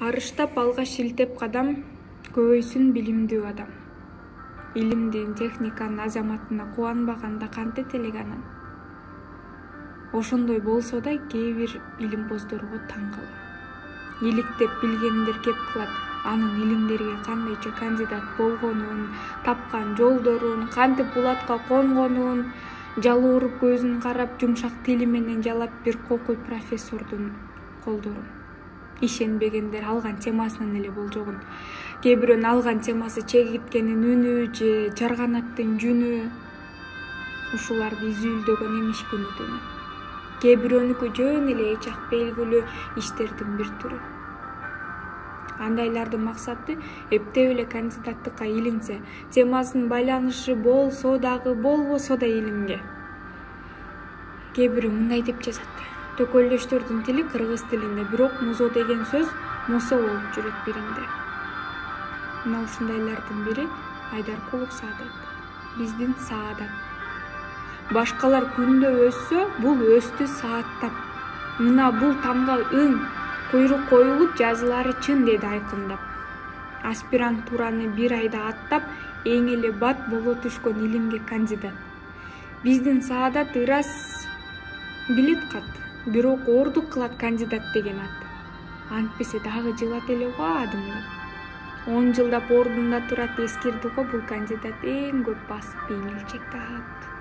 Арыштап алга шилтеп кадам, көбөйсүн билимдүү адам. Илимдин, техниканын азаматына кубанбаганда кантет элек анан. Ошондой болсо да кээ бир илимпоздорго таң калам. Иликтеп билгендер кеп кылат, анын илимдерге кандайча кандидат болгонун, тапкан жолдорун, кантип булатка конгонун, жалооруп көзүн карап, жумшак тили менен жалап бир кокуй профессордун колдорун. Ишенбегендер алган темасынан эле болжогун. Кээ бирөөнүн алган темасы чегиткенин үнү же жарганаттын жүнү. Ушуларды изүүлдөгөн эмиш күнү түнү. Кээ бирөөнүкү жөн эле эчак белгилүү иштердин бир түрү. Андайлардын максаты эптеп эле кандидаттыкка илинсе, темасынын байланышы болсо дагы болбосо да илимге. Кээ бирөө мындай деп жазат. Төкөлдөштөрдүн тили кыргыз тилинде, бирок музо деген сөз мусо болуп жүрөт биринде. Мына ушундайлардын бири Айдаркулов Саадат. Биздин Саадат. Башкалар күндө өссө, бул өстү сааттап. Мына бул тамга ың, куйрук коюлуп жазылары чын деди айкындап. Аспирантураны бир айда аттап, эң эле бат боло түшкөн илимге кандидат. Биздин Саадат ырас билет кат, бирок ордук кылат кандидат деген ат. Антпесе дагы жылат эле го адымдап. 10 жылдап ордунда турат, эскирди го бул кандидат эң көп басып бейнелчекти ат.